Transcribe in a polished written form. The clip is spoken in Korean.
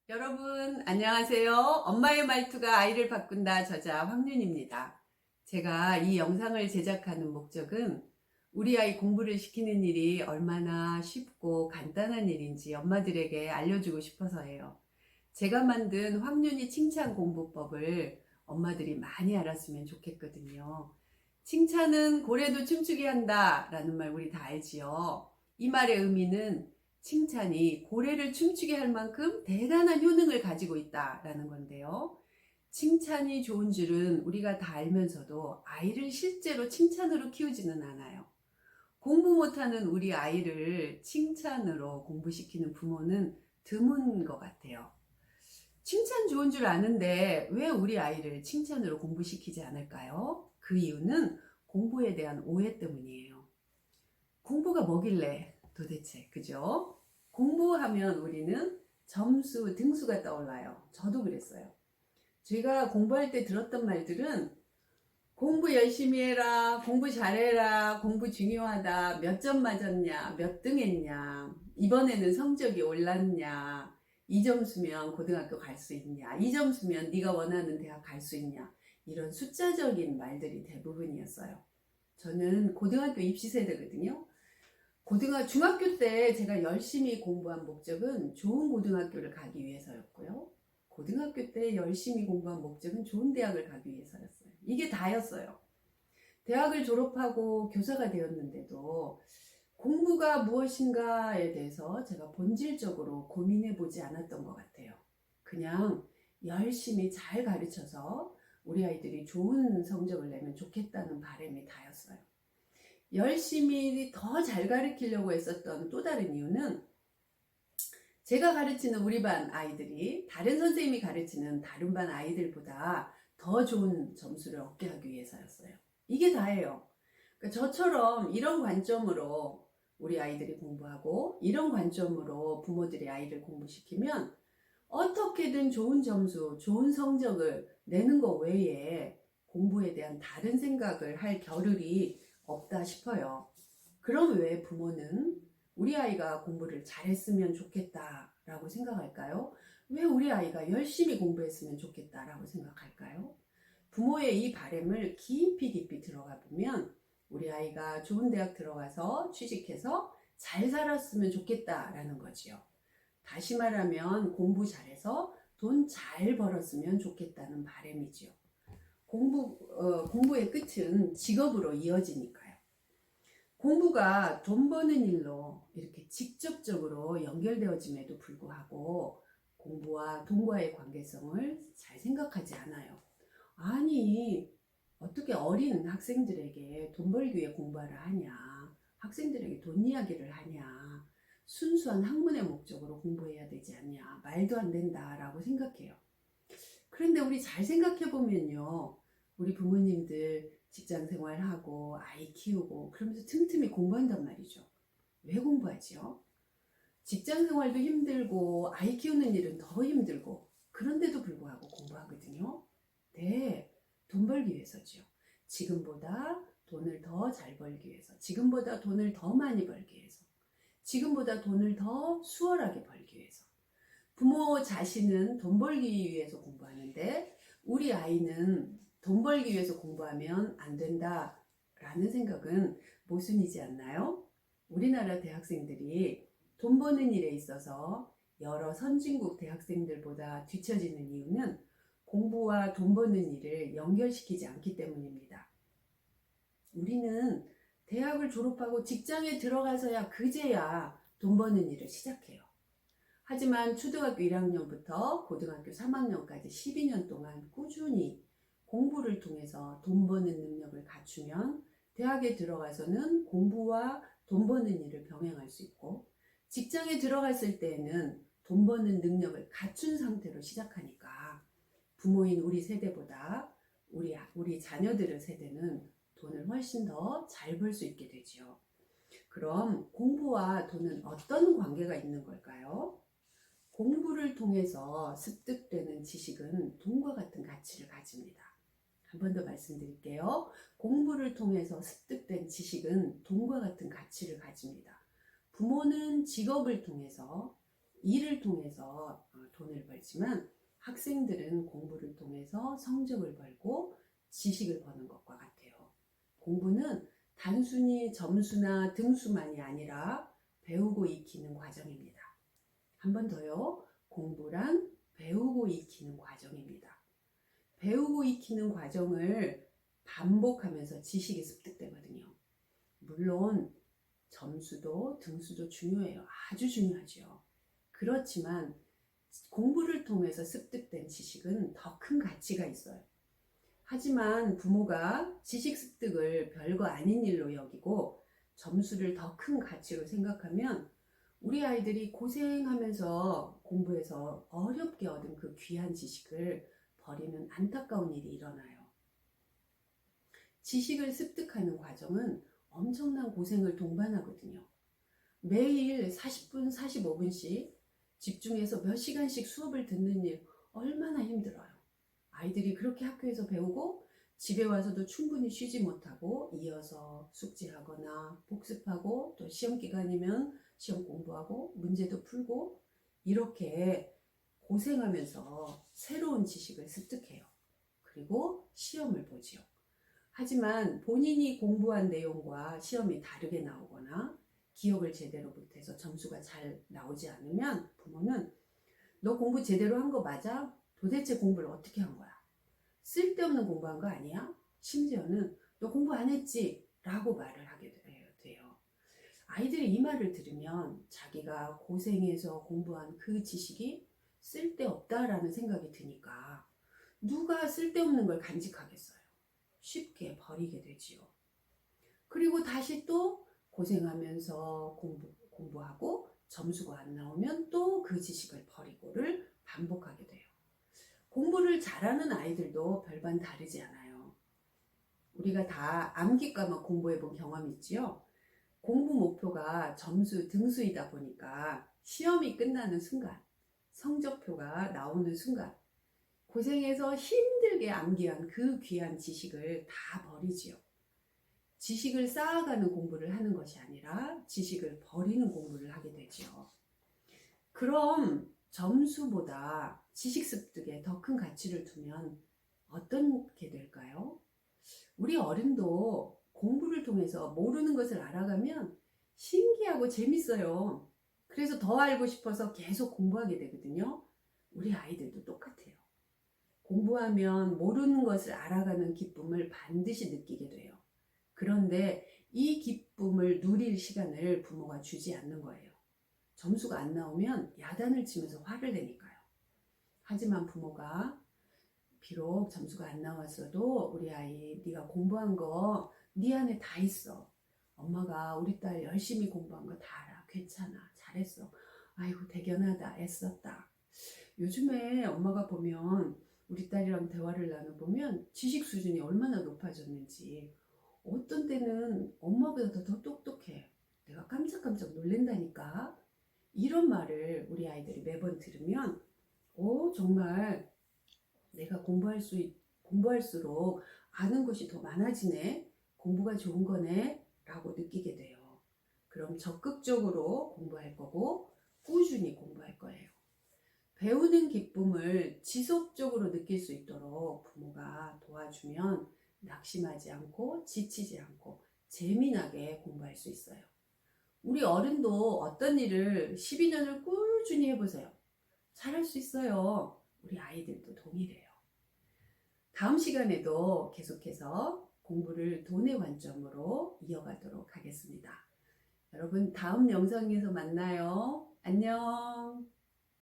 여러분 안녕하세요. 엄마의 말투가 아이를 바꾼다 저자 황윤입니다. 제가 이 영상을 제작하는 목적은 우리 아이 공부를 시키는 일이 얼마나 쉽고 간단한 일인지 엄마들에게 알려주고 싶어서예요. 제가 만든 황윤이 칭찬 공부법을 엄마들이 많이 알았으면 좋겠거든요. 칭찬은 고래도 춤추게 한다 라는 말 우리 다 알지요. 이 말의 의미는 칭찬이 고래를 춤추게 할 만큼 대단한 효능을 가지고 있다라는 건데요. 칭찬이 좋은 줄은 우리가 다 알면서도 아이를 실제로 칭찬으로 키우지는 않아요. 공부 못하는 우리 아이를 칭찬으로 공부시키는 부모는 드문 것 같아요. 칭찬 좋은 줄 아는데 왜 우리 아이를 칭찬으로 공부시키지 않을까요? 그 이유는 공부에 대한 오해 때문이에요. 공부가 뭐길래 도대체, 그죠? 공부하면 우리는 점수, 등수가 떠올라요. 저도 그랬어요. 제가 공부할 때 들었던 말들은 공부 열심히 해라, 공부 잘해라, 공부 중요하다, 몇 점 맞았냐, 몇 등 했냐, 이번에는 성적이 올랐냐, 이 점수면 고등학교 갈 수 있냐, 이 점수면 네가 원하는 대학 갈 수 있냐, 이런 숫자적인 말들이 대부분이었어요. 저는 고등학교 입시 세대거든요. 중학교 때 제가 열심히 공부한 목적은 좋은 고등학교를 가기 위해서였고요. 고등학교 때 열심히 공부한 목적은 좋은 대학을 가기 위해서였어요. 이게 다였어요. 대학을 졸업하고 교사가 되었는데도 공부가 무엇인가에 대해서 제가 본질적으로 고민해 보지 않았던 것 같아요. 그냥 열심히 잘 가르쳐서 우리 아이들이 좋은 성적을 내면 좋겠다는 바람이 다였어요. 열심히 더 잘 가르치려고 했었던 또 다른 이유는 제가 가르치는 우리 반 아이들이 다른 선생님이 가르치는 다른 반 아이들보다 더 좋은 점수를 얻게 하기 위해서였어요. 이게 다예요. 그러니까 저처럼 이런 관점으로 우리 아이들이 공부하고 이런 관점으로 부모들이 아이를 공부시키면 어떻게든 좋은 점수, 좋은 성적을 내는 것 외에 공부에 대한 다른 생각을 할 겨를이 없다 싶어요. 그럼 왜 부모는 우리 아이가 공부를 잘했으면 좋겠다라고 생각할까요? 왜 우리 아이가 열심히 공부했으면 좋겠다라고 생각할까요? 부모의 이 바람을 깊이 들어가 보면 우리 아이가 좋은 대학 들어가서 취직해서 잘 살았으면 좋겠다라는 거지요. 다시 말하면 공부 잘해서 돈 잘 벌었으면 좋겠다는 바람이지요. 공부의 끝은 직업으로 이어지니까요. 공부가 돈 버는 일로 이렇게 직접적으로 연결되어짐에도 불구하고 공부와 돈과의 관계성을 잘 생각하지 않아요. 아니, 어떻게 어린 학생들에게 돈 벌기 위해 공부하라 하냐? 학생들에게 돈 이야기를 하냐? 순수한 학문의 목적으로 공부해야 되지 않냐? 말도 안 된다라고 생각해요. 그런데 우리 잘 생각해 보면요. 우리 부모님들 직장 생활하고 아이 키우고 그러면서 틈틈이 공부한단 말이죠. 왜 공부하지요? 직장 생활도 힘들고 아이 키우는 일은 더 힘들고 그런데도 불구하고 공부하거든요. 네, 돈 벌기 위해서죠. 지금보다 돈을 더 잘 벌기 위해서, 지금보다 돈을 더 많이 벌기 위해서, 지금보다 돈을 더 수월하게 벌기 위해서. 부모 자신은 돈 벌기 위해서 공부하는데 우리 아이는 돈 벌기 위해서 공부하면 안 된다라는 생각은 모순이지 않나요? 우리나라 대학생들이 돈 버는 일에 있어서 여러 선진국 대학생들보다 뒤처지는 이유는 공부와 돈 버는 일을 연결시키지 않기 때문입니다. 우리는 대학을 졸업하고 직장에 들어가서야 그제야 돈 버는 일을 시작해요. 하지만 초등학교 1학년부터 고등학교 3학년까지 12년 동안 꾸준히 공부를 통해서 돈 버는 능력을 갖추면 대학에 들어가서는 공부와 돈 버는 일을 병행할 수 있고 직장에 들어갔을 때에는 돈 버는 능력을 갖춘 상태로 시작하니까 부모인 우리 세대보다 우리 자녀들의 세대는 돈을 훨씬 더 잘 벌 수 있게 되지요. 그럼 공부와 돈은 어떤 관계가 있는 걸까요? 공부를 통해서 습득되는 지식은 돈과 같은 가치를 가집니다. 한 번 더 말씀드릴게요. 공부를 통해서 습득된 지식은 돈과 같은 가치를 가집니다. 부모는 직업을 통해서 일을 통해서 돈을 벌지만 학생들은 공부를 통해서 성적을 벌고 지식을 버는 것과 같아요. 공부는 단순히 점수나 등수만이 아니라 배우고 익히는 과정입니다. 한 번 더요. 공부란 배우고 익히는 과정입니다. 배우고 익히는 과정을 반복하면서 지식이 습득되거든요. 물론 점수도 등수도 중요해요. 아주 중요하죠. 그렇지만 공부를 통해서 습득된 지식은 더 큰 가치가 있어요. 하지만 부모가 지식 습득을 별거 아닌 일로 여기고 점수를 더 큰 가치로 생각하면 우리 아이들이 고생하면서 공부해서 어렵게 얻은 그 귀한 지식을 버리는 안타까운 일이 일어나요. 지식을 습득하는 과정은 엄청난 고생을 동반하거든요. 매일 40분, 45분씩 집중해서 몇 시간씩 수업을 듣는 일 얼마나 힘들어요. 아이들이 그렇게 학교에서 배우고 집에 와서도 충분히 쉬지 못하고 이어서 숙제하거나 복습하고 또 시험 기간이면 시험 공부하고 문제도 풀고 이렇게 고생하면서 새로운 지식을 습득해요. 그리고 시험을 보지요. 하지만 본인이 공부한 내용과 시험이 다르게 나오거나 기억을 제대로 못해서 점수가 잘 나오지 않으면 부모는 너 공부 제대로 한 거 맞아? 도대체 공부를 어떻게 한 거야? 쓸데없는 공부한 거 아니야? 심지어는 너 공부 안 했지? 라고 말을 하게 돼요. 아이들이 이 말을 들으면 자기가 고생해서 공부한 그 지식이 쓸데없다라는 생각이 드니까 누가 쓸데없는 걸 간직하겠어요? 쉽게 버리게 되지요. 그리고 다시 또 고생하면서 공부하고 점수가 안 나오면 또 그 지식을 버리고를 반복하게 돼요. 공부를 잘하는 아이들도 별반 다르지 않아요. 우리가 다 암기 과목 공부해 본 경험이 있지요. 공부 목표가 점수 등수이다 보니까 시험이 끝나는 순간, 성적표가 나오는 순간 고생해서 힘들게 암기한 그 귀한 지식을 다 버리지요. 지식을 쌓아가는 공부를 하는 것이 아니라 지식을 버리는 공부를 하게 되지요. 그럼 점수보다 지식 습득에 더 큰 가치를 두면 어떻게 될까요? 우리 어른도 공부를 통해서 모르는 것을 알아가면 신기하고 재밌어요. 그래서 더 알고 싶어서 계속 공부하게 되거든요. 우리 아이들도 똑같아요. 공부하면 모르는 것을 알아가는 기쁨을 반드시 느끼게 돼요. 그런데 이 기쁨을 누릴 시간을 부모가 주지 않는 거예요. 점수가 안 나오면 야단을 치면서 화를 내니까요. 하지만 부모가 비록 점수가 안 나왔어도 우리 아이 네가 공부한 거 네 안에 다 있어. 엄마가 우리 딸 열심히 공부한 거 다 알아. 괜찮아. 잘했어. 아이고 대견하다. 애썼다. 요즘에 엄마가 보면 우리 딸이랑 대화를 나눠보면 지식 수준이 얼마나 높아졌는지 어떤 때는 엄마보다 더 똑똑해. 내가 깜짝깜짝 놀란다니까. 이런 말을 우리 아이들이 매번 들으면 정말 내가 공부할수록 아는 것이 더 많아지네. 공부가 좋은 거네. 라고 느끼게 돼요. 그럼 적극적으로 공부할 거고 꾸준히 공부할 거예요. 배우는 기쁨을 지속적으로 느낄 수 있도록 부모가 도와주면 낙심하지 않고 지치지 않고 재미나게 공부할 수 있어요. 우리 어른도 어떤 일을 12년을 꾸준히 해보세요. 잘할 수 있어요. 우리 아이들도 동일해요. 다음 시간에도 계속해서 공부를 돈의 관점으로 이어가도록 하겠습니다. 여러분 다음 영상에서 만나요. 안녕.